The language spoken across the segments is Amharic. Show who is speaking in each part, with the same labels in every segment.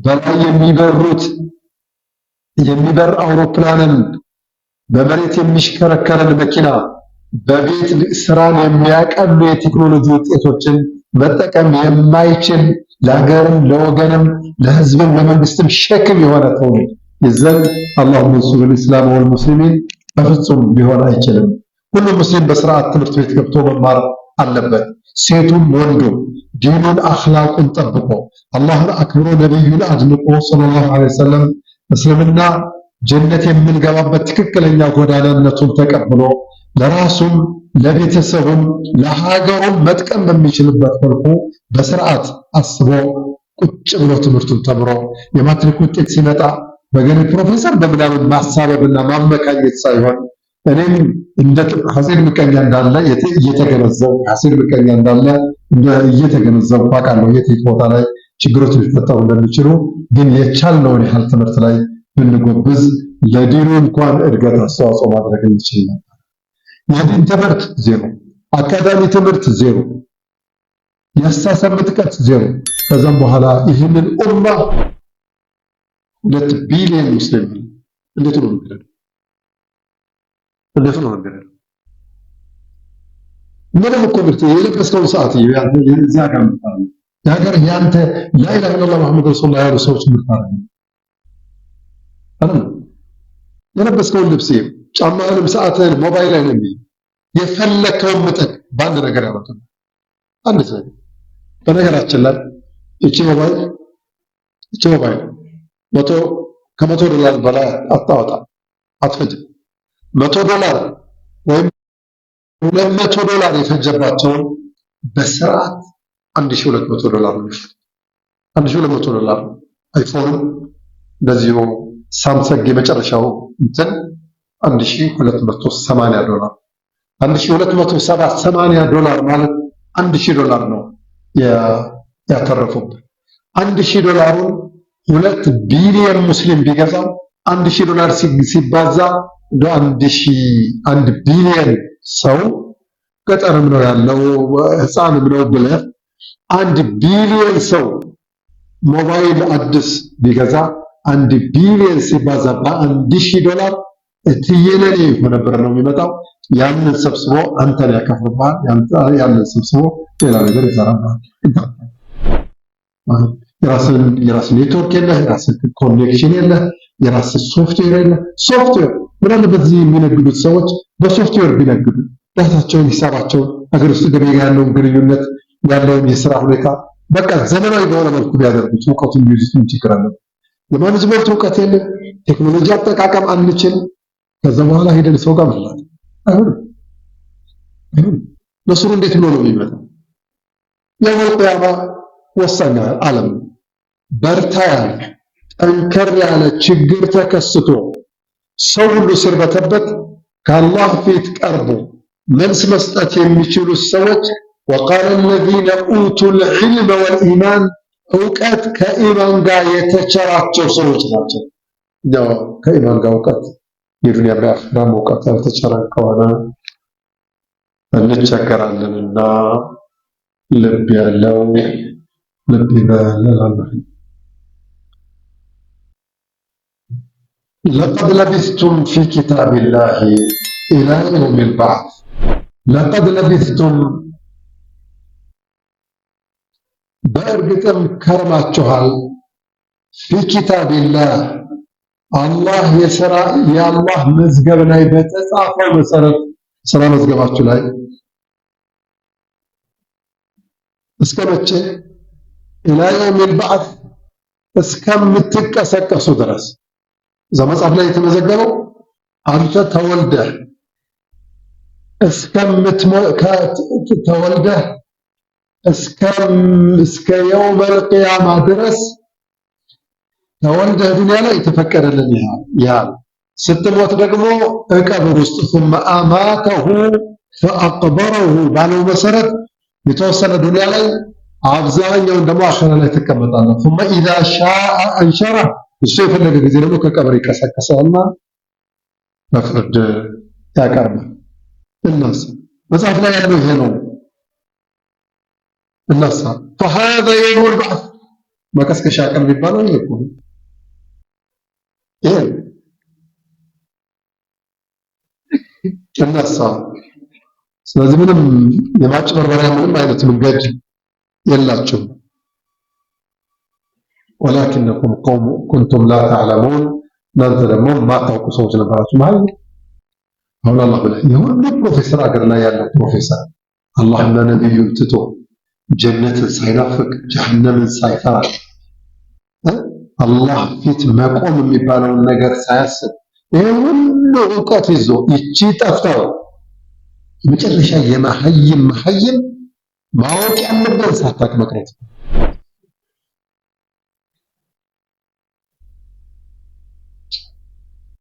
Speaker 1: በላይ የሚበር አውሮፕላንን በመሬት የሚሽከረከርን መኪና በቤት ስራን የሚያቀሉ የቴክኖሎጂ ውጤቶችን መጠቀም የማይችል ለሀገርም ለወገንም ለህዝብም ለመንግስትም ሸክም የሆነ ትውልድ ይዘን አላሁመ እንሱር الاسلام والمسلمين በፍጹም ሊሆን አይችልም። ሁሉም ሙስሊም በስርዓት ትምህርት ቤት ገብቶ መማር አለበት። ሴቱም ወንዱም ዲኑን አኽላቁን ጠብቆ አላህን አክብሮ ነብዩን አድንቆ ሰለላሁ ዐለይሂ ወሰለም እስልምና ጀነት የምንገባበት ትክክለኛ ጎዳናነቱን ተቀብሎ ለራሱም ለቤተሰቡም ለሀገሩም መጥቀም በሚችልበት መልኩ በስርዓት አስቦ ቁጭ ብሎ ትምህርቱን ተምሮ የማትሪክ ውጤት ሲመጣ በገሌ ፕሮፌሰር በምናምን ማሳበብና ማመካኘት ሳይሆን እኔም እንደ ሐሰን ምቀኛ እንዳለ እየተገነዘብኩ አውቃለሁ። የት ቦታ ላይ ችግሮች ሊፈጠሩ እንደሚችሉ ግን የቻልነውን ያህል ትምህርት ላይ ብንጎብዝ ለዲኑ እንኳን እድገት አስተዋጽኦ ማድረግ እንችል ነበር። የዲን ትምህርት ዜሮ፣ አካዳሚ ትምህርት ዜሮ፣ የአስተሳሰብ ምጥቀት ዜሮ። ከዛም በኋላ ይህንን ኡማ 2 ቢሊዮን ሙስሊም እንዴት ነው የሚረዳው? ምንም እኮ ምርት የለበስከውን ሰዓት የዚያ ጋር ምታል የሀገር ያንተ ላኢላሃ ኢለላህ ሙሐመድ ረሱሉላህ ያሉ ሰዎች ምርታል አይደል? የለበስከውን ልብስ ጫማህንም ሰዓትህን ሞባይልህን የፈለከውን ምጠቅ በአንድ ነገር ያመጣል። አንድ ሰው በነገራችን ላይ እቺ ሞባይል $100 በላይ አትፈጅም። $100 ወይም $200 የፈጀባቸውን በስርዓት $1200 ነው። $1200 አይፎን እንደዚሁ ሳምሰንግ የመጨረሻው እንትን $1280 $1280 ማለት $1000 ነው ያተረፉበት። $1000ን 2 ቢሊዮን ሙስሊም ቢገዛው $1000 ሲባዛ $1 ቢሊዮን ሰው ገጠርም ነው ያለው ህፃንም ነው ብለህ 1 ቢሊዮን ሰው ሞባይል አዲስ ቢገዛ 1 ቢሊዮን ሲባዛ $1000 እትየለኔ የሆነ ብር ነው የሚመጣው። ያንን ሰብስቦ አንተን ያከፍልብሃል። ያንን ሰብስቦ ሌላ ነገር ይሰራብሃል። የራስህ ኔትወርክ የለህ፣ የራስህ ኮኔክሽን የለህ፣ የራስህ ሶፍትዌር የለህ። ሶፍትዌር ምን አለበት እዚህ የሚነግዱት ሰዎች በሶፍትዌር ቢነግዱ ራሳቸውን ሂሳባቸውን ሀገር ውስጥ ገበያ ያለውን ግንኙነት ያለውን የስራ ሁኔታ በቃ ዘመናዊ በሆነ መልኩ ቢያደርጉት እውቀቱን ቢይዙት ምን ችግር አለ? የማኔጅመንት እውቀት የለም፣ ቴክኖሎጂ አጠቃቀም አንችል። ከዛ በኋላ ሄደን ሰው ጋር ማለት አይሆንም። ነስሩ እንዴት ብሎ ነው የሚመጣው? የወል ቂያማ ወሳኝ ዓለም በርታ ያለ ጠንከር ያለ ችግር ተከስቶ ሰው ሁሉ ሲርበተበት ከአላህ ፊት ቀርቦ መልስ መስጠት የሚችሉ ሰዎች وقال الذين اوتوا العلم والايمان እውቀት ከኢማን ጋር የተቸራቸው ሰዎች ናቸው። ያው ከኢማን ጋር እውቀት የዱንያ በአኺራ እውቀት ያልተቸረን ከሆነ እንቸገራለንና ልብ ያለው ልብ ይበላል። لقد لبثتم في كتاب الله إلى يوم البعث لقد لبثتم በእርግጥም ከርማችኋል في كتاب الله አላህ የአላህ መዝገብ ላይ በተጻፈው መሰረት ስራ መዝገባችሁ ላይ እስከ መቼ إلى يوم البعث እስከምትቀሰቀሱ ድረስ እዛ መጽሐፍ ላይ የተመዘገበው አንተ ተወልደህ ተወልደህ እስከ يوم القيامة ድረስ ተወልደህ ዱንያ ላይ የተፈቀደልን ያህል ስትሞት ደግሞ ቀብር ውስጥ ثم أماته فأقبره ባለው መሰረት የተወሰነ ዱንያ ላይ አብዛኛውን ደግሞ አኺራ ላይ ተቀመጣለህ። ثم إذا شاء أنشره እሱ የፈለገ ጊዜ ደግሞ ከቀብር ይቀሰቀሳልና ለፍርድ ያቀርባል። እናስ መጽሐፍ ላይ ያለው ይሄ ነው። እናስ فهذا يوم البعث መቀስቀሻ ቀን የሚባለው ይሄ እኮ ነው። ይሄ እነሳ። ስለዚህ ምንም የማጭበርበሪያ ምንም አይነት መንገድ የላችሁም። ወላኪነኩም ቀውም ኩንቱም ላ ተዕለሙን፣ እናንተ ደግሞ የማታውቁ ሰዎች ነበራችሁ ማለት ነው። አሁን አላህ ብላ የሁሉ ፕሮፌሰር አገር ላይ ያለው ፕሮፌሰር አላህና ነቢዩን ትቶ ጀነትን ሳይናፍቅ ጀሃነምን ሳይፈራ አላህ ፊት መቆም የሚባለውን ነገር ሳያስብ ይህ ሁሉ እውቀት ይዞ ይቺ ጠፍተው መጨረሻ የመሀይም ማወቅ ያለበት ሳታቅ መቅረት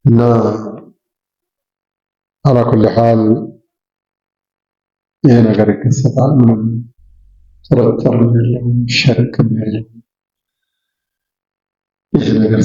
Speaker 1: እና አላ ኩሊ ሐል ይሄ ነገር ይከሰታል። ምንም ጥርጥር የለውም፣ ሸርክም የለውም ይሄ ነገር